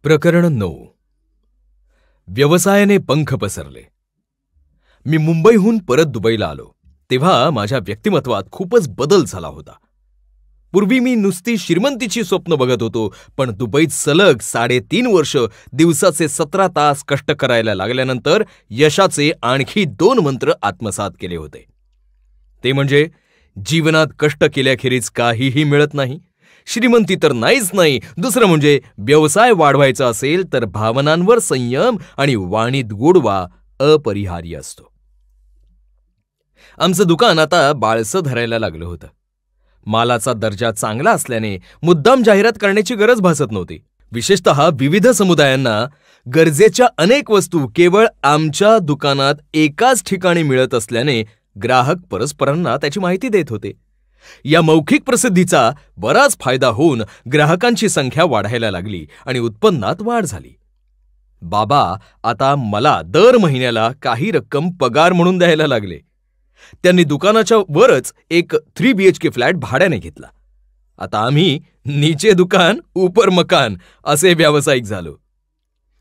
प्रकरण 9. व्यवसायाने पंख पसरले. मी मुंबईहून परत दुबईला आलो तेव्हा माझ्या व्यक्तिमत्वात खूपच बदल झाला होता. पूर्वी मी नुसती श्रीमंतीची स्वप्न बघत होतो, पण दुबईत सलग 3.5 वर्ष दिवसाचे 17 तास कष्ट करायला लागल्यानंतर यशाचे आणखी 2 मंत्र आत्मसात केले होते. ते म्हणजे जीवनात कष्ट केल्याखेरीज काहीही मिळत नाही, श्रीमंती तर नाहीच नाही, दुसरं म्हणजे व्यवसाय वाढवायचा असेल तर भावनांवर संयम आणि वाणीत गोडवा अपरिहार्य असतो. आमचं दुकान आता बाळसं धरायला लागलं होतं. मालाचा दर्जा चांगला असल्याने मुद्दाम जाहिरात करण्याची गरज भासत नव्हती. विशेषतः विविध समुदायांना गरजेच्या अनेक वस्तू केवळ आमच्या दुकानात एकाच ठिकाणी मिळत असल्याने ग्राहक परस्परांना त्याची माहिती देत होते. या मौखिक प्रसिद्धीचा बराच फायदा होऊन ग्राहकांची संख्या वाढायला लागली आणि उत्पन्नात वाढ झाली. बाबा आता मला दर महिन्याला काही रक्कम पगार म्हणून द्यायला लागले. त्यांनी दुकानाच्या वरच एक 3 BHK फ्लॅट भाड्याने घेतला. आता आम्ही नीचे दुकान ऊपर मकान असे व्यावसायिक झालो.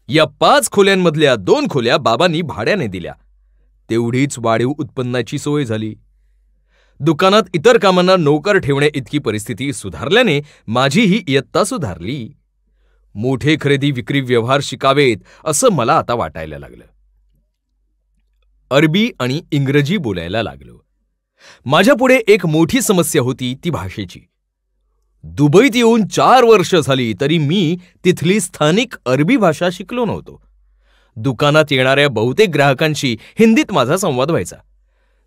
या 5 खोल्यांमधल्या 2 खोल्या बाबांनी भाड्याने दिल्या. तेवढीच वाढीव उत्पन्नाची सोय झाली. दुकानात इतर कामांना नोकर ठेवणे इतकी परिस्थिती सुधारल्याने माझीही इयत्ता सुधारली. मोठे खरेदी विक्री व्यवहार शिकावेत असं मला आता वाटायला लागलं. अरबी आणि इंग्रजी बोलायला लागलो. माझ्यापुढे एक मोठी समस्या होती, ती भाषेची. दुबईत येऊन 4 वर्ष झाली तरी मी तिथली स्थानिक अरबी भाषा शिकलो नव्हतो. दुकानात येणाऱ्या बहुतेक ग्राहकांशी हिंदीत माझा संवाद व्हायचा.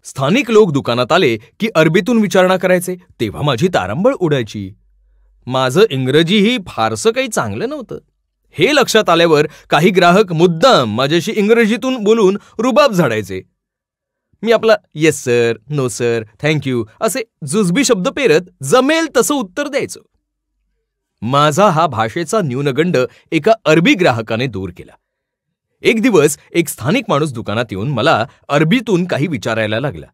स्थानिक लोक दुकानात आले की अरबीतून विचारणा करायचे, तेव्हा माझी तारंबळ उडायची. माझं इंग्रजीही फारसं काही चांगलं नव्हतं. हे लक्षात आल्यावर काही ग्राहक मुद्दाम माझ्याशी इंग्रजीतून बोलून रुबाब झाडायचे. मी आपला yes sir, no sir, thank you असे जुजबी शब्द पेरत जमेल तसं उत्तर द्यायचो. माझा हा भाषेचा न्यूनगंड एका अरबी ग्राहकाने दूर केला. एक दिवस एक स्थानिक माणूस दुकानात येऊन मला अरबीतून काही विचारायला लागला.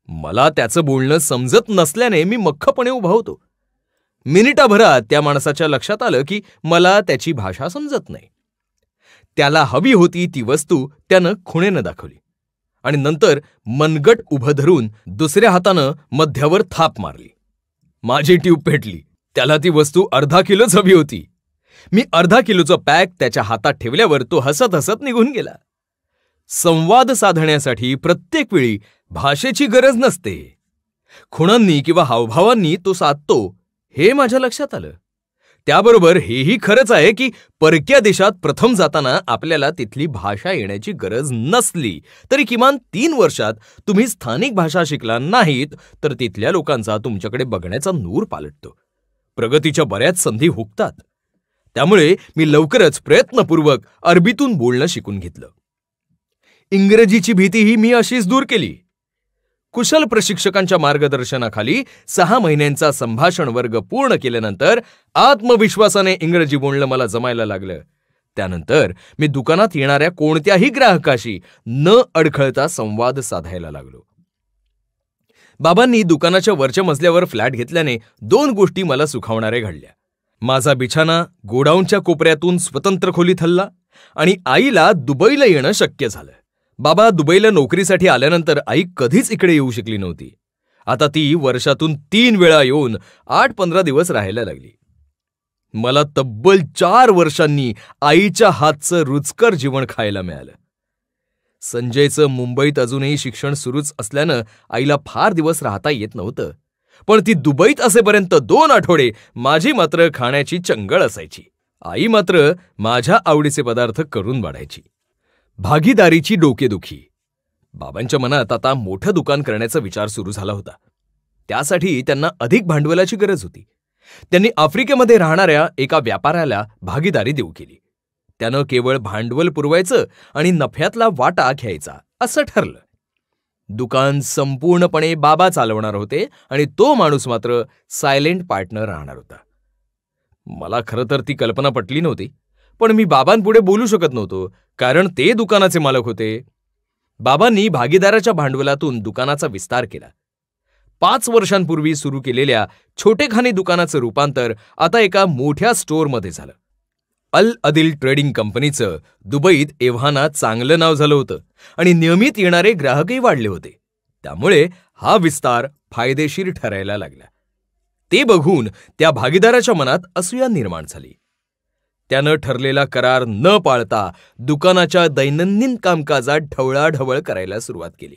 मला त्याचं बोलणं समजत नसल्याने मी मख्खपणे उभा होतो. मिनिटाभरात त्या माणसाच्या लक्षात आलं की मला त्याची भाषा समजत नाही. त्याला हवी होती ती वस्तू त्यानं खुणेनं दाखवली आणि नंतर मनगट उभं धरून दुसऱ्या हातानं मध्यावर थाप मारली. माझी ट्यूब पेटली. त्याला ती वस्तू अर्धा किलोच हवी होती. मी अर्धा किलोचं पॅक त्याच्या हातात ठेवल्यावर तो हसत हसत निघून गेला. संवाद साधण्यासाठी प्रत्येक वेळी भाषेची गरज नसते. खुणांनी किंवा हावभावांनी तो साधतो हे माझ्या लक्षात आलं. त्याबरोबर हेही खरंच आहे की परक्या देशात प्रथम जाताना आपल्याला तिथली भाषा येण्याची गरज नसली तरी किमान 3 वर्षात तुम्ही स्थानिक भाषा शिकला नाहीत तर तिथल्या लोकांचा तुमच्याकडे बघण्याचा नूर पालटतो. प्रगतीच्या बऱ्याच संधी हुकतात. त्यामुळे मी लवकरच प्रयत्नपूर्वक अरबीतून बोलणं शिकून घेतलं. इंग्रजीची भीतीही मी अशीच दूर केली. कुशल प्रशिक्षकांच्या मार्गदर्शनाखाली 6 महिन्यांचा संभाषण वर्ग पूर्ण केल्यानंतर आत्मविश्वासाने इंग्रजी बोलणं मला जमायला लागलं. त्यानंतर मी दुकानात येणाऱ्या कोणत्याही ग्राहकाशी न अडखळता संवाद साधायला लागलो. बाबांनी दुकानाच्या वरच्या मजल्यावर फ्लॅट घेतल्याने 2 गोष्टी मला सुखावणाऱ्या घडल्या. माझा बिछाना गोडाऊनच्या कोपऱ्यातून स्वतंत्र खोलीत हलला आणि आईला दुबईला येणं शक्य झालं. बाबा दुबईला नोकरीसाठी आल्यानंतर आई कधीच इकडे येऊ शकली नव्हती. आता ती वर्षातून 3 वेळा येऊन 8-15 दिवस राहायला लागली. मला तब्बल 4 वर्षांनी आईच्या हातचं रुचकर जेवण खायला मिळालं. संजयचं मुंबईत अजूनही शिक्षण सुरूच असल्यानं आईला फार दिवस राहता येत नव्हतं. पण ती दुबईत असेपर्यंत 2 आठवडे माझी मात्र खाण्याची चंगळ असायची. आई मात्र माझ्या आवडीचे पदार्थ करून वाढायची. भागीदारीची डोकेदुखी. बाबांच्या मनात आता मोठं दुकान करण्याचा विचार सुरू झाला होता. त्यासाठी त्यांना अधिक भांडवलाची गरज होती. त्यांनी आफ्रिकेमध्ये राहणाऱ्या एका व्यापाऱ्याला भागीदारी देऊ केली. त्यानं केवळ भांडवल पुरवायचं आणि नफ्यातला वाटा घ्यायचा असं ठरलं. दुकान संपूर्णपणे बाबा चालवणार होते आणि तो माणूस मात्र सायलेंट पार्टनर राहणार होता. मला खरं तर ती कल्पना पटली नव्हती, पण मी बाबांपुढे बोलू शकत नव्हतो कारण ते दुकानाचे मालक होते. बाबांनी भागीदाराच्या भांडवलातून दुकानाचा विस्तार केला. 5 वर्षांपूर्वी सुरू केलेल्या छोटेखानी दुकानाचं रूपांतर आता एका मोठ्या स्टोअरमध्ये झालं. अल अदिल ट्रेडिंग कंपनीचं दुबईत एव्हाना चांगलं नाव झालं होतं आणि नियमित येणारे ग्राहकही वाढले होते. त्यामुळे हा विस्तार फायदेशीर ठरायला लागला. ते बघून त्या भागीदाराच्या मनात असूया निर्माण झाली. त्यानं ठरलेला करार न पाळता दुकानाच्या दैनंदिन कामकाजात ढवळाढवळ करायला सुरुवात केली.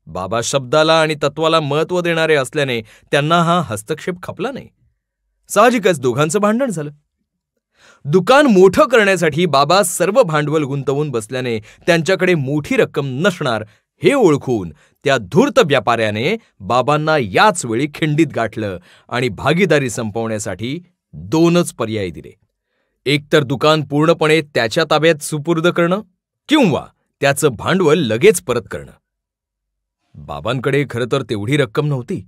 बाबा शब्दाला आणि तत्वाला महत्त्व देणारे असल्याने त्यांना हा हस्तक्षेप खपला नाही. साहजिकच दोघांचं भांडण झालं. दुकान मोठं करण्यासाठी बाबा सर्व भांडवल गुंतवून बसल्याने त्यांच्याकडे मोठी रक्कम नसणार हे ओळखून त्या धूर्त व्यापाऱ्याने बाबांना याच वेळी खिंडीत गाठलं आणि भागीदारी संपवण्यासाठी 2च पर्याय दिले. एकतर दुकान पूर्णपणे त्याच्या ताब्यात सुपूर्द करणं किंवा त्याचं भांडवल लगेच परत करणं. बाबांकडे खरं तर तेवढी रक्कम नव्हती,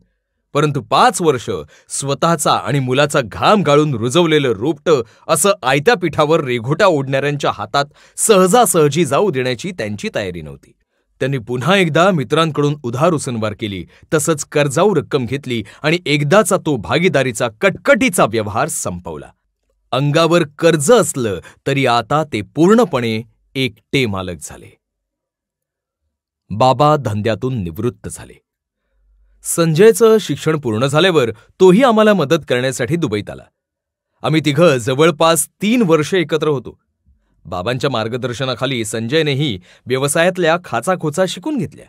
परंतु 5 वर्ष स्वतःचा आणि मुलाचा घाम गाळून रुजवलेलं रोपटं असं आयत्या पिठावर रेघोटा ओढणाऱ्यांच्या हातात सहजासहजी जाऊ देण्याची त्यांची तयारी नव्हती. त्यांनी पुन्हा एकदा मित्रांकडून उधार उसनवार केली, तसंच कर्जाऊ रक्कम घेतली आणि एकदाचा तो भागीदारीचा कटकटीचा व्यवहार संपवला. अंगावर कर्ज असलं तरी आता ते पूर्णपणे एकटे मालक झाले. बाबा धंद्यातून निवृत्त झाले. संजयचं शिक्षण पूर्ण झाल्यावर तोही आम्हाला मदत करण्यासाठी दुबईत आला. आम्ही तिघं जवळपास 3 वर्ष एकत्र होतो. बाबांच्या मार्गदर्शनाखाली संजयनेही व्यवसायातल्या खाचाखोचा शिकून घेतल्या.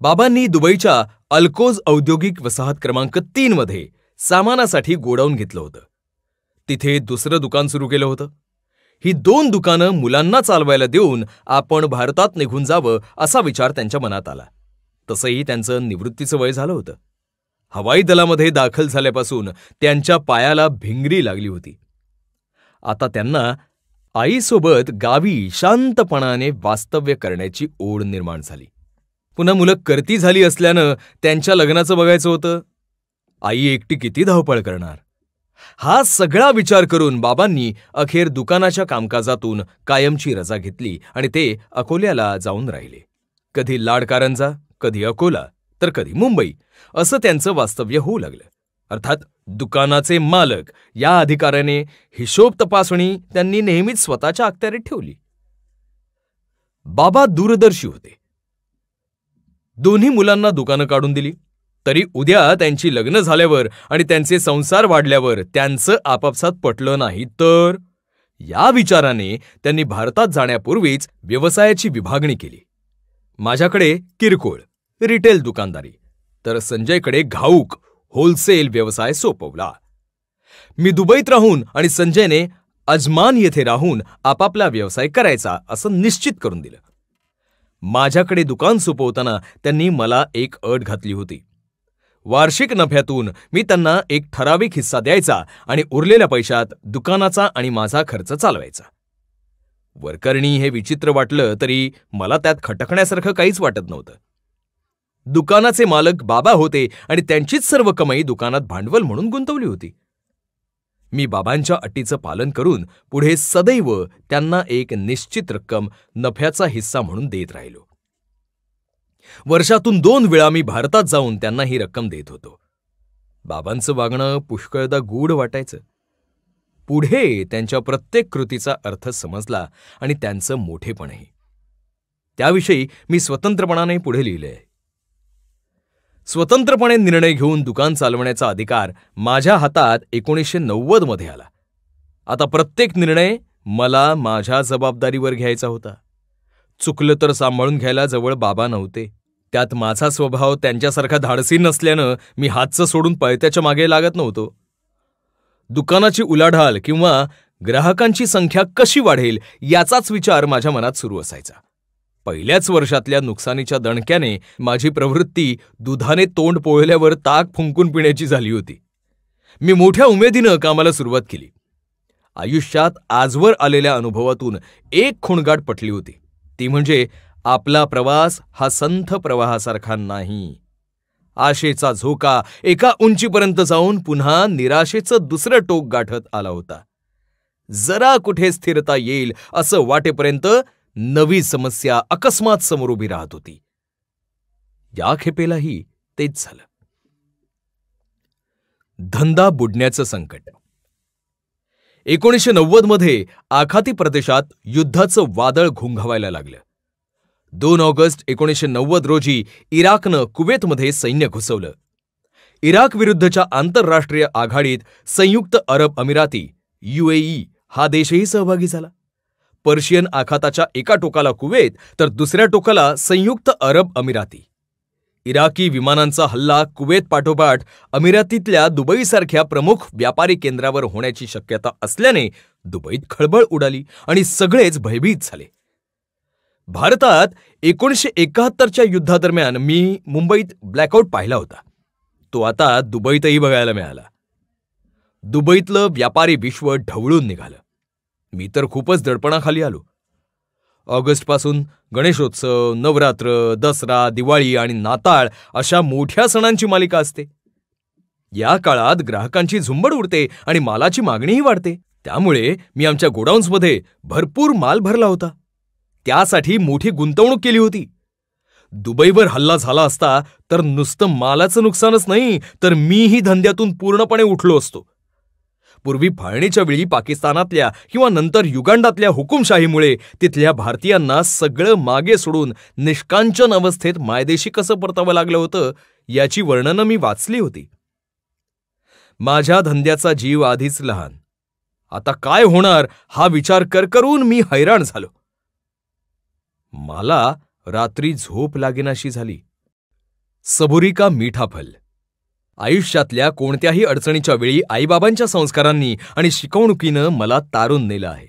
बाबांनी दुबईच्या अल्कोज औद्योगिक वसाहत क्रमांक 3 मध्ये सामानासाठी गोडाऊन घेतलं होतं. तिथे दुसरं दुकान सुरू केलं होतं. ही 2 दुकानं मुलांना चालवायला देऊन आपण भारतात निघून जावं असा विचार त्यांच्या मनात आला. तसंही त्यांचं निवृत्तीचं वय झालं होतं. हवाई दलामध्ये दाखल झाल्यापासून त्यांच्या पायाला भिंगरी लागली होती. आता त्यांना आईसोबत गावी शांतपणाने वास्तव्य करण्याची ओढ निर्माण झाली. पुन्हा मुलं करती झाली असल्यानं त्यांच्या लग्नाचं बघायचं होतं. आई एकटी किती धावपळ करणार. हा सगळा विचार करून बाबांनी अखेर दुकानाच्या कामकाजातून कायमची रजा घेतली आणि ते अकोल्याला जाऊन राहिले. कधी लाडकारंजा, कधी अकोला, तर कधी मुंबई असं त्यांचं वास्तव्य होऊ लागलं. अर्थात दुकानाचे मालक या अधिकाऱ्याने हिशोब तपासणी त्यांनी नेहमीच स्वतःच्या अखत्यारीत ठेवली. बाबा दूरदर्शी होते. दोन्ही मुलांना दुकानं काढून दिली, तरी उद्या त्यांची लग्न झाल्यावर आणि त्यांचे संसार वाढल्यावर त्यांचं आपापसात पटलं नाही तर या विचाराने त्यांनी भारतात जाण्यापूर्वीच व्यवसायाची विभागणी केली. माझ्याकडे किरकोळ रिटेल दुकानदारी, तर संजयकडे घाऊक होलसेल व्यवसाय सोपवला. मी दुबईत राहून आणि संजयने अजमान येथे राहून आपापला व्यवसाय करायचा असं निश्चित करून दिलं. माझ्याकडे दुकान सोपवताना त्यांनी मला एक अट घातली होती. वार्षिक नफ्यातून मी त्यांना एक ठराविक हिस्सा द्यायचा आणि उरलेल्या पैशात दुकानाचा आणि माझा खर्च चालवायचा. वरकरणी हे विचित्र वाटलं तरी मला त्यात खटकण्यासारखं काहीच वाटत नव्हतं. दुकानाचे मालक बाबा होते आणि त्यांचीच सर्व कमाई दुकानात भांडवल म्हणून गुंतवली होती. मी बाबांच्या अटीचं पालन करून पुढे सदैव त्यांना एक निश्चित रक्कम नफ्याचा हिस्सा म्हणून देत राहिलो. वर्षातून 2 वेळा मी भारतात जाऊन त्यांना ही रक्कम देत होतो. बाबांचं वागणं पुष्कळदा गूढ वाटायचं. पुढे त्यांच्या प्रत्येक कृतीचा अर्थ समजला आणि त्यांचं मोठेपणही. त्याविषयी मी स्वतंत्रपणाने पुढे लिहिलंय. स्वतंत्रपणे निर्णय घेऊन दुकान चालवण्याचा अधिकार माझ्या हातात 1990 मध्ये आला. आता प्रत्येक निर्णय मला माझ्या जबाबदारीवर घ्यायचा होता. चुकलं तर सांभाळून घ्यायला जवळ बाबा नव्हते. त्यात माझा स्वभाव त्यांच्यासारखा धाडसी नसल्यानं मी हातचं सोडून पळत्याच्या मागे लागत नव्हतो. दुकानाची उलाढाल किंवा ग्राहकांची संख्या कशी वाढेल याचाच विचार माझ्या मनात सुरू असायचा. पहिल्याच वर्षातल्या नुकसानीच्या दणक्याने माझी प्रवृत्ती दुधाने तोंड पोळल्यावर ताक फुंकून पिण्याची झाली होती. मी मोठ्या उमेदीनं कामाला सुरुवात केली. आयुष्यात आजवर आलेल्या अनुभवातून एक खूणगाठ पटली होती. ती म्हणजे आपला प्रवास हा संथ प्रवाहासारखा नाही. आशेचा झोका एका उंचीपर्यंत जाऊन पुन्हा निराशेचं दुसरं टोक गाठत आला होता. जरा कुठे स्थिरता येईल असं वाटेपर्यंत नवी समस्या अकस्मात समोर उभी राहत होती. या खेपेलाही तेच झालं. धंदा बुडण्याचं संकट. 1990 मध्ये आखाती प्रदेशात युद्धाचं वादळ घोंघावायला लागलं. 2 ऑगस्ट 1990 रोजी इराकनं कुवेतमध्ये सैन्य घुसवलं. इराक विरुद्धच्या आंतरराष्ट्रीय आघाडीत संयुक्त अरब अमिराती UAE हा देशही सहभागी झाला. पर्शियन आखाताच्या एका टोकाला कुवेत तर दुसऱ्या टोकाला संयुक्त अरब अमिराती. इराकी विमानांचा हल्ला कुवेत पाठोपाठ अमिरातीतल्या दुबईसारख्या प्रमुख व्यापारी केंद्रावर होण्याची शक्यता असल्याने दुबईत खळबळ उडाली आणि सगळेच भयभीत झाले. भारतात 1971च्या युद्धादरम्यान मी मुंबईत ब्लॅकआउट पाहिला होता. तो आता दुबईतही बघायला मिळाला. दुबईतलं व्यापारी विश्व ढवळून निघालं. मी तर खूपच दडपणाखाली आलो. ऑगस्टपासून गणेशोत्सव, नवरात्र, दसरा, दिवाळी आणि नाताळ अशा मोठ्या सणांची मालिका असते. या काळात ग्राहकांची झुंबड उडते आणि मालाची मागणीही वाढते. त्यामुळे मी आमच्या गोडाऊन्समध्ये भरपूर माल भरला होता. त्यासाठी मोठी गुंतवणूक केली होती. दुबईवर हल्ला झाला असता तर नुसतं मालाचं नुकसानच नाही तर मीही धंद्यातून पूर्णपणे उठलो असतो. पूर्वी फाळणीच्या वेळी पाकिस्तानातल्या किंवा नंतर युगांडातल्या हुकुमशाहीमुळे तिथल्या भारतीयांना सगळं मागे सोडून निष्कांचन अवस्थेत मायदेशी कसं परतावं लागलं होतं याची वर्णनं मी वाचली होती. माझ्या धंद्याचा जीव आधीच लहान. आता काय होणार हा विचार करून मी हैराण झालो. मला रात्री झोप लागेनाशी झाली. सबुरी का मीठा फल. आयुष्यातल्या कोणत्याही अडचणीच्या वेळी आईबाबांच्या संस्कारांनी आणि शिकवणुकीनं मला तारून नेलं आहे.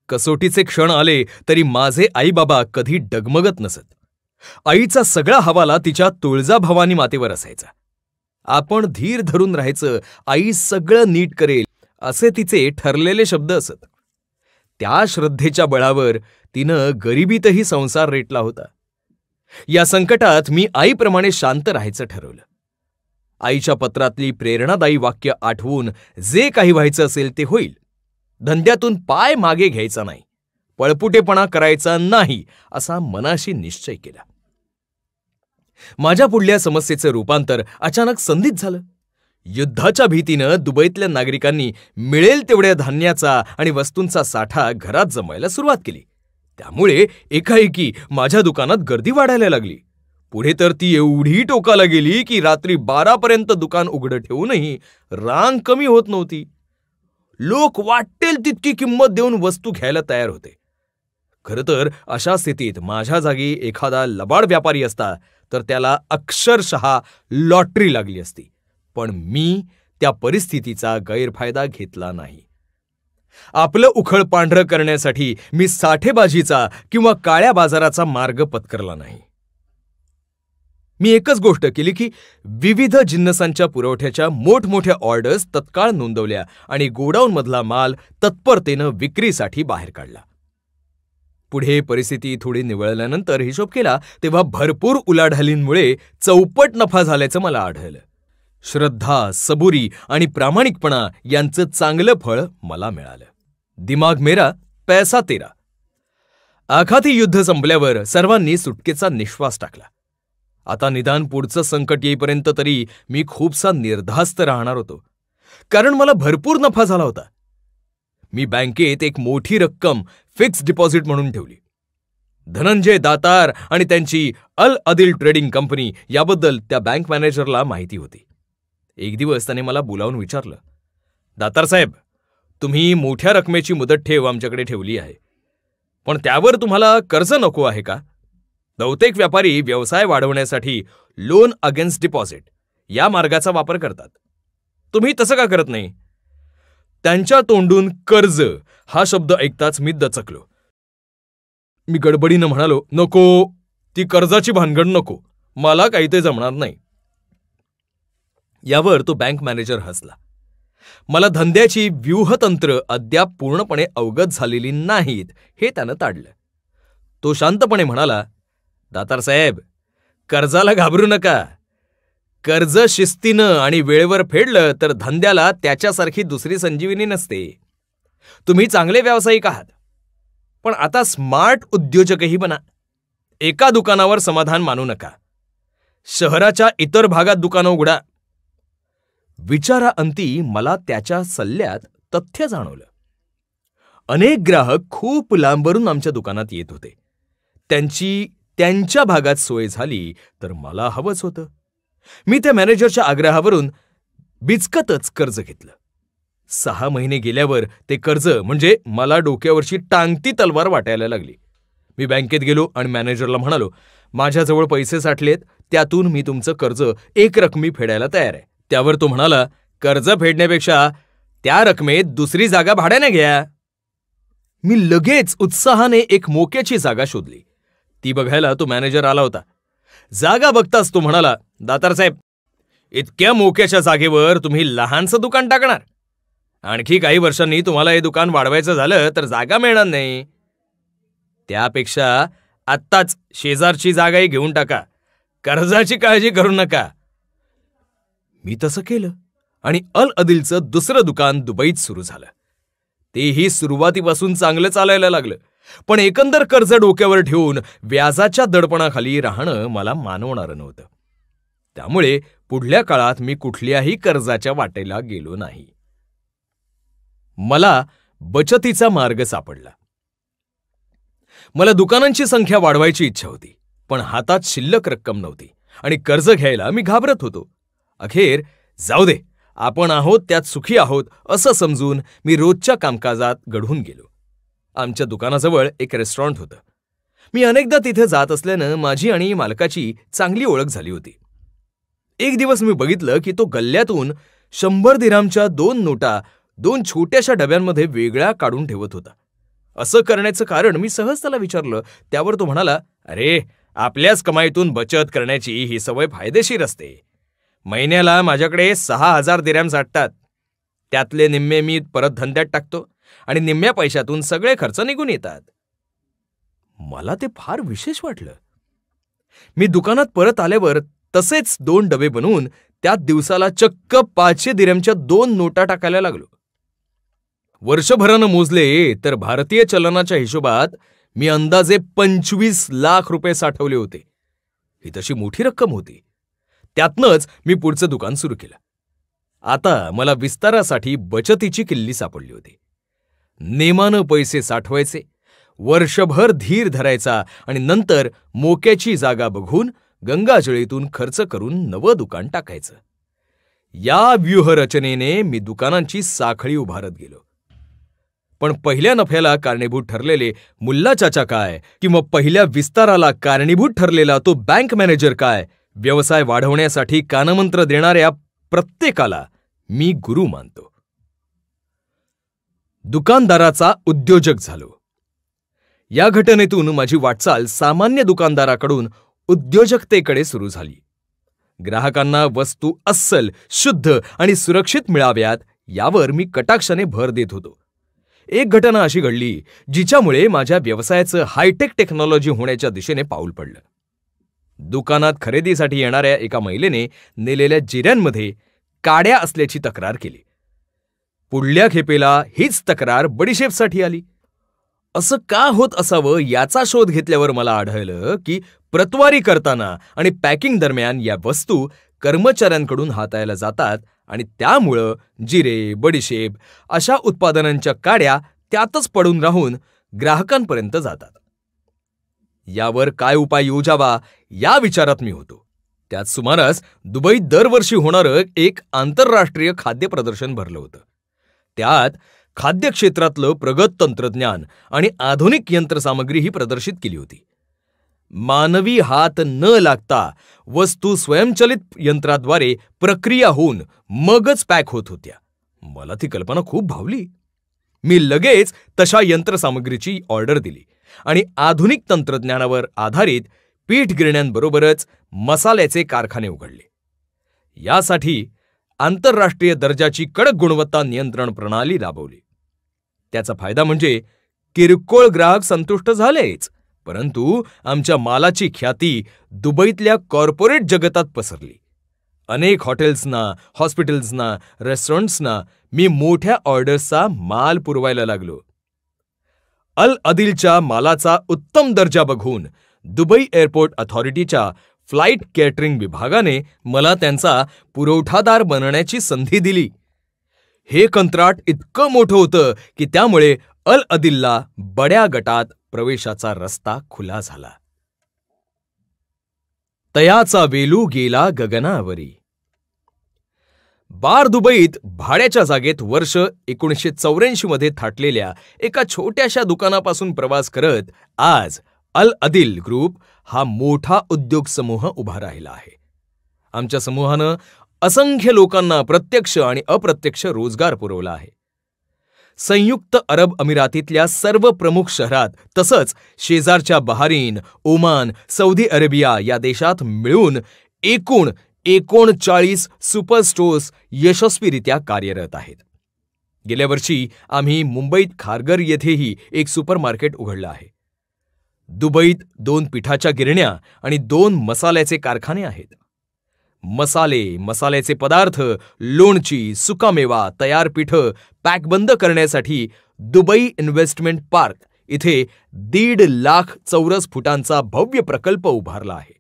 कसोटीचे क्षण आले तरी माझे आईबाबा कधी डगमगत नसत. आईचा सगळा हवाला तिच्या तुळजाभवानी मातेवर असायचा. आपण धीर धरून राहायचं, आई सगळं नीट करेल असे तिचे ठरलेले शब्द असत. त्या श्रद्धेच्या बळावर तिनं गरिबीतही संसार रेटला होता. या संकटात मी आईप्रमाणे शांत राहायचं ठरवलं. आईच्या पत्रातली प्रेरणादायी वाक्य आठवून जे काही व्हायचं असेल ते होईल. धंद्यातून पाय मागे घ्यायचा नाही, पळपुटेपणा करायचा नाही असा मनाशी निश्चय केला. माझ्या पुढल्या समस्येचं रूपांतर अचानक संधीत झालं. युद्धाच्या भीतीनं दुबईतल्या नागरिकांनी मिळेल तेवढ्या धान्याचा आणि वस्तूंचा साठा घरात जमायला सुरुवात केली. त्यामुळे एकाएकी माझ्या दुकानात गर्दी वाढायला लागली. पुढे तर ती एवढी टोकाला गेली की रात्री 12पर्यंत दुकान उघडं ठेवूनही रांग कमी होत नव्हती. लोक वाटेल तितकी किंमत देऊन वस्तू घ्यायला तयार होते. खरं तर अशा स्थितीत माझ्या जागी एखादा लबाड व्यापारी असता तर त्याला अक्षरशः लॉटरी लागली असती. पण मी त्या परिस्थितीचा गैरफायदा घेतला नाही. आपलं उखळ पांढरं करण्यासाठी मी साठेबाजीचा किंवा काळ्या बाजाराचा मार्ग पत्करला नाही. मी एकच गोष्ट केली की विविध जिन्नसांच्या पुरवठ्याच्या मोठमोठ्या ऑर्डर्स तत्काळ नोंदवल्या आणि गोडाऊनमधला माल तत्परतेनं विक्रीसाठी बाहेर काढला. पुढे परिस्थिती थोडी निवळल्यानंतर हिशोब केला तेव्हा भरपूर उलाढालींमुळे चौपट नफा झाल्याचं मला आढळलं. श्रद्धा, सबुरी आणि प्रामाणिकपणा यांचं चांगलं फळ मला मिळालं. दिमाग मेरा पैसा तेरा. आखाती युद्ध संपल्यावर सर्वांनी सुटकेचा निश्वास टाकला. आता निदान पुढचं संकट येईपर्यंत तरी मी खूपसा निर्धास्त राहणार होतो, कारण मला भरपूर नफा झाला होता. मी बँकेत एक मोठी रक्कम फिक्स डिपॉझिट म्हणून ठेवली. धनंजय दातार आणि त्यांची अल अदिल ट्रेडिंग कंपनी याबद्दल त्या बँक मॅनेजरला माहिती होती. एक दिवस त्याने मला बोलावून विचारलं, दातार साहेब, तुम्ही मोठ्या रकमेची मुदत ठेव आमच्याकडे ठेवली आहे, पण त्यावर तुम्हाला कर्ज नको आहे का? बहुतेक व्यापारी व्यवसाय वाढवण्यासाठी लोन अगेन्स्ट डिपॉझिट या मार्गाचा वापर करतात. तुम्ही तसं का करत नाही? त्यांच्या तोंडून कर्ज हा शब्द ऐकताच मी दचकलो. मी गडबडीनं म्हणालो, नको, ती कर्जाची भानगड नको, मला काही ते जमणार नाही. यावर तो बँक मॅनेजर हसला. मला धंद्याची व्यूहतंत्र अद्याप पूर्णपणे अवगत झालेली नाहीत हे त्यानं ताडलं. तो शांतपणे म्हणाला, दातार साहेब, कर्जाला घाबरू नका. कर्ज शिस्तीनं आणि वेळेवर फेडलं तर धंद्याला त्याच्यासारखी दुसरी संजीवनी नसते. तुम्ही चांगले व्यावसायिक आहात, पण आता स्मार्ट उद्योजकही बना. एका दुकानावर समाधान मानू नका. शहराच्या इतर भागात दुकानं उघडा. विचाराअंती मला त्याच्या सल्ल्यात तथ्य जाणवलं. अनेक ग्राहक खूप लांबवरून आमच्या दुकानात येत होते. त्यांच्या भागात सोय झाली तर मला हवंच होतं. मी त्या मॅनेजरच्या आग्रहावरून बिचकतच कर्ज घेतलं. 6 महिने गेल्यावर ते कर्ज म्हणजे मला डोक्यावरची टांगती तलवार वाटायला लागली. मी बँकेत गेलो आणि मॅनेजरला म्हणालो, माझ्याजवळ पैसे साठलेत, त्यातून मी तुमचं कर्ज एकरकमी फेडायला तयार आहे. त्यावर तो म्हणाला, कर्ज फेडण्यापेक्षा त्या रकमेत दुसरी जागा भाड्याने घ्या. मी लगेच उत्साहाने एक मोक्याची जागा शोधली. ती बघायला तो मॅनेजर आला होता. जागा बघताच तो म्हणाला, दातारसाहेब, इतक्या मोक्याच्या जागेवर तुम्ही लहानसं दुकान टाकणार? आणखी काही वर्षांनी तुम्हाला हे दुकान वाढवायचं झालं तर जागा मिळणार नाही. त्यापेक्षा आत्ताच शेजारची जागाही घेऊन टाका. कर्जाची काळजी करू नका. मी तसं केलं आणि अल अदिलचं दुसरं दुकान दुबईत सुरू झालं. तेही सुरुवातीपासून चांगलं चालायला लागलं, पण एकंदर कर्ज डोक्यावर ठेवून व्याजाच्या दडपणाखाली राहणं मला मानवणारं नव्हतं. त्यामुळे पुढल्या काळात मी कुठल्याही कर्जाच्या वाटेला गेलो नाही. मला बचतीचा मार्ग सापडला. मला दुकानांची संख्या वाढवायची इच्छा होती, पण हातात शिल्लक रक्कम नव्हती आणि कर्ज घ्यायला मी घाबरत होतो. अखेर जाऊ दे, आपण आहोत त्यात सुखी आहोत असं समजून मी रोजच्या कामकाजात गढून गेलो. आमच्या दुकानाजवळ एक रेस्टॉरंट होतं. मी अनेकदा तिथे जात असल्यानं माझी आणि मालकाची चांगली ओळख झाली होती. एक दिवस मी बघितलं की तो गल्ल्यातून 100 दिरहामच्या 2 नोटा 2 छोट्याशा डब्यांमध्ये वेगळ्या काढून ठेवत होता. असं करण्याचं कारण मी सहज त्याला विचारलं. त्यावर तो म्हणाला, अरे, आपल्याच कमाईतून बचत करण्याची ही सवय फायदेशीर असते. महिन्याला माझ्याकडे 6000 दिरहाम साठतात. त्यातले निम्मे मी परत धंद्यात टाकतो आणि निम्म्या पैशातून सगळे खर्च निघून येतात. मला ते फार विशेष वाटलं. मी दुकानात परत आल्यावर तसेच 2 डबे बनवून त्यात दिवसाला चक्क 500 दिरहामच्या 2 नोटा टाकायला लागलो. वर्षभरानं मोजले तर भारतीय चलनाच्या हिशोबात मी अंदाजे 25 लाख रुपये साठवले होते. ही तशी मोठी रक्कम होती. त्यातनंच मी पुढचं दुकान सुरू केलं. आता मला विस्तारासाठी बचतीची किल्ली सापडली होती. नेमानं पैसे साठवायचे, वर्षभर धीर धरायचा आणि नंतर मोक्याची जागा बघून गंगाजळीतून खर्च करून नवं दुकान टाकायचं. या व्यूहरचनेने मी दुकानांची साखळी उभारत गेलो. पण पहिल्या नफ्याला कारणीभूत ठरलेले मुल्ला चाचा काय किंवा पहिल्या विस्ताराला कारणीभूत ठरलेला तो बँक मॅनेजर काय, व्यवसाय वाढवण्यासाठी कानमंत्र देणाऱ्या प्रत्येकाला मी गुरु मानतो. दुकानदाराचा उद्योजक झालो. या घटनेतून माझी वाटचाल सामान्य दुकानदाराकडून उद्योजकतेकडे सुरू झाली. ग्राहकांना वस्तू अस्सल, शुद्ध आणि सुरक्षित मिळाव्यात यावर मी कटाक्षाने भर देत होतो. एक घटना अशी घडली जिच्यामुळे माझ्या व्यवसायाचं हायटेक टेक्नॉलॉजी होण्याच्या दिशेने पाऊल पडलं. दुकानात खरेदीसाठी येणाऱ्या एका महिलेने नेलेल्या जिऱ्यांमध्ये काड्या असल्याची तक्रार केली. पुढल्या खेपेला हीच तक्रार बडीशेपसाठी आली. असं का होत असावं याचा शोध घेतल्यावर मला आढळलं की प्रतवारी करताना आणि पॅकिंग दरम्यान या वस्तू कर्मचाऱ्यांकडून हाताळल्या जातात आणि त्यामुळं जिरे, बडीशेप अशा उत्पादनांच्या काड्या त्यातच पडून राहून ग्राहकांपर्यंत जातात. यावर काय उपाय योजावा या विचारात मी होतो. त्यात सुमारास दुबईत दरवर्षी होणारं एक आंतरराष्ट्रीय खाद्य प्रदर्शन भरलं होतं. त्यात खाद्य क्षेत्रातलं प्रगत तंत्रज्ञान आणि आधुनिक यंत्रसामग्री ही प्रदर्शित केली होती. मानवी हात न लागता वस्तू स्वयंचलित यंत्राद्वारे प्रक्रिया होऊन मगच पॅक होत होत्या. मला ती कल्पना खूप भावली. मी लगेच तशा यंत्रसामग्रीची ऑर्डर दिली आणि आधुनिक तंत्रज्ञानावर आधारित पीठ गिरण्यांबरोबरच मसाल्याचे कारखाने उघडले. यासाठी आंतरराष्ट्रीय दर्जाची कडक गुणवत्ता नियंत्रण प्रणाली राबवली. त्याचा फायदा म्हणजे किरकोळ ग्राहक संतुष्ट झालेच, परंतु आमच्या मालाची ख्याती दुबईतल्या कॉर्पोरेट जगतात पसरली. अनेक हॉटेल्सना, हॉस्पिटल्सना, रेस्टॉरंट्सना मी मोठ्या ऑर्डर्सचा माल पुरवायला लागलो. अल अदिलच्या मालाचा उत्तम दर्जा बघून दुबई एअरपोर्ट अथॉरिटीच्या फ्लाईट केटरिंग विभागाने मला त्यांचा पुरवठादार बनण्याची संधी दिली. हे कंत्राट इतकं मोठं होतं की त्यामुळे अल अदिलला बड्या गटात प्रवेशाचा रस्ता खुला झाला. तयाचा वेलू गेला गगनावरी. बार दुबईत भाड्याच्या जागेत वर्ष 1984 मध्ये थाटलेल्या एका छोट्याशा दुकानापासून प्रवास करत आज अल अदिल ग्रुप हा मोठा उद्योग समूह उभा राहिला आहे. आमच्या समूहानं असंख्य लोकांना प्रत्यक्ष आणि अप्रत्यक्ष रोजगार पुरवला आहे. संयुक्त अरब अमिरातीतल्या सर्व प्रमुख शहरात तसंच शेजारच्या बहारीन, ओमान, सौदी अरेबिया या देशात मिळून एकूण 39 सुपर स्टोअर्स यशस्वीरित्या कार्यरत आहेत. गेल्या वर्षी आम्ही मुंबईत खारघर येथेही एक सुपरमार्केट उघडलं आहे. दुबईत 2 पिठाच्या गिरण्या आणि 2 मसाल्याचे कारखाने आहेत. मसाले, मसाल्याचे पदार्थ, लोणची, सुकामेवा, तयार पिठं पॅकबंद करण्यासाठी दुबई इन्व्हेस्टमेंट पार्क इथे 1.5 लाख चौरस फुटांचा भव्य प्रकल्प उभारला आहे.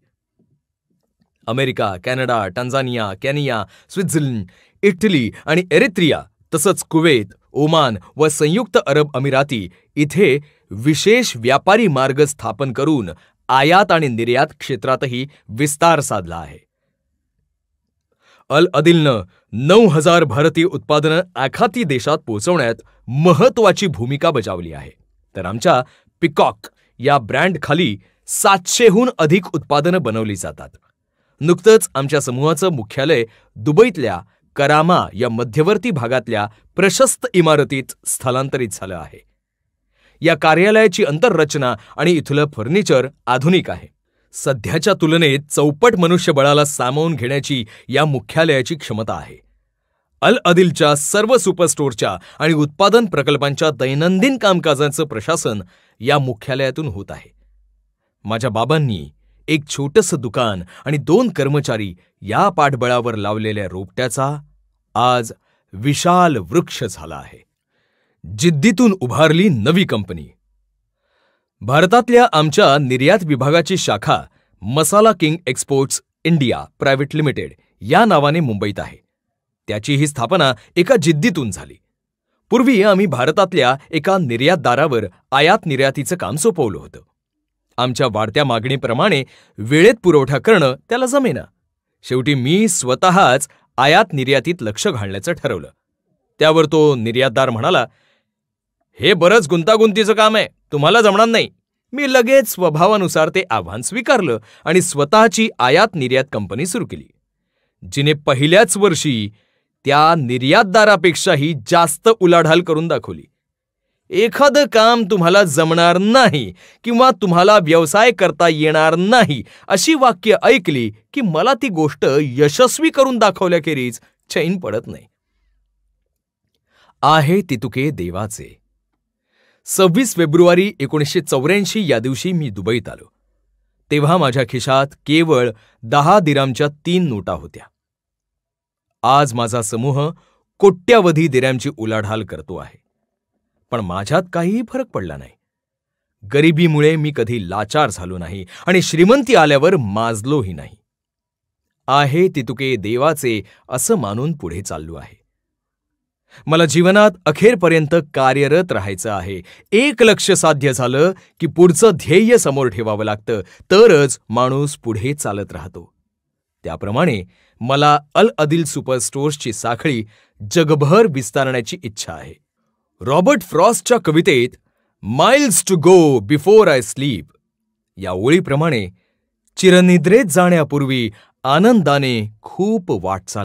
America, Canada, Tanzania, Kenya, Switzerland, Italy आणि एरित्रिया तसंच कुवेत, ओमान व संयुक्त अरब अमिराती इथे विशेष व्यापारी मार्ग स्थापन करून आयात आणि निर्यात क्षेत्रातही विस्तार साधला आहे. अल अदिलनं 9,000 भारतीय उत्पादनं आखाती देशात पोहोचवण्यात महत्त्वाची भूमिका बजावली आहे. तर आमच्या पिकॉक या ब्रँडखाली 700हून अधिक उत्पादनं बनवली जातात. नुकतंच आमच्या समूहाचं मुख्यालय दुबईतल्या करामा या मध्यवर्ती भागातल्या प्रशस्त इमारतीत स्थलांतरित झालं आहे. या कार्यालयाची अंतररचना आणि इथलं फर्निचर आधुनिक आहे. सध्याच्या तुलनेत चौपट मनुष्यबळाला सामावून घेण्याची या मुख्यालयाची क्षमता आहे. अल अदिलच्या सर्व सुपरस्टोअरच्या आणि उत्पादन प्रकल्पांच्या दैनंदिन कामकाजाचं प्रशासन या मुख्यालयातून होत आहे. माझ्या बाबांनी एक छोटंसं दुकान आणि 2 कर्मचारी या पाठबळावर लावलेल्या रोपट्याचा आज विशाल वृक्ष झाला आहे. जिद्दीतून उभारली नवी कंपनी. भारतातल्या आमच्या निर्यात विभागाची शाखा Masala King Exports India Private Limited या नावाने मुंबईत आहे. त्याची ही स्थापना एका जिद्दीतून झाली. पूर्वी आम्ही भारतातल्या एका निर्यातदारावर आयात निर्यातीचं काम सोपवलं होतं. आमच्या वाढत्या मागणीप्रमाणे वेळेत पुरवठा करणं त्याला जमेना. शेवटी मी स्वतःच आयात निर्यातीत लक्ष घालण्याचं ठरवलं. त्यावर तो निर्यातदार म्हणाला, हे बरंच गुंतागुंतीचं काम आहे, तुम्हाला जमणार नाही. मी लगेच स्वभावानुसार ते आव्हान स्वीकारलं आणि स्वतःची आयात निर्यात कंपनी सुरू केली, जिने पहिल्याच वर्षी त्या निर्यातदारापेक्षाही जास्त उलाढाल करून दाखवली. एखादं काम तुम्हाला जमणार नाही किंवा तुम्हाला व्यवसाय करता येणार नाही अशी वाक्य ऐकली की मला ती गोष्ट यशस्वी करून दाखवल्याखेरीज चैन पडत नाही. आहे तितुके देवाचे. 26 फेब्रुवारी 1984 या दिवशी मी दुबईत आलो. तेव्हा माझ्या खिशात केवळ 10 दिरामच्या 3 नोटा होत्या. आज माझा समूह कोट्यावधी दिरामची उलाढाल करतो आहे. पण माझ्यात काहीही फरक पडला नाही. गरिबीमुळे मी कधी लाचार झालो नाही आणि श्रीमंती आल्यावर माजलोही नाही. आहे तितुके देवाचे असं मानून पुढे चाललो आहे. मला जीवनात अखेरपर्यंत कार्यरत राहायचं आहे. एक लक्ष्य साध्य झालं की पुढचं ध्येय समोर ठेवावं लागतं, तरच माणूस पुढे चालत राहतो. त्याप्रमाणे मला अल अदिल सुपर स्टोअर्सची साखळी जगभर विस्तारण्याची इच्छा आहे. रॉबर्ट फ्रॉस्टच्या कवितेत miles to go before I sleep या ओळीप्रमाणे चिरनिद्रेत जाण्यापूर्वी आनंदाने खूप वाटचाल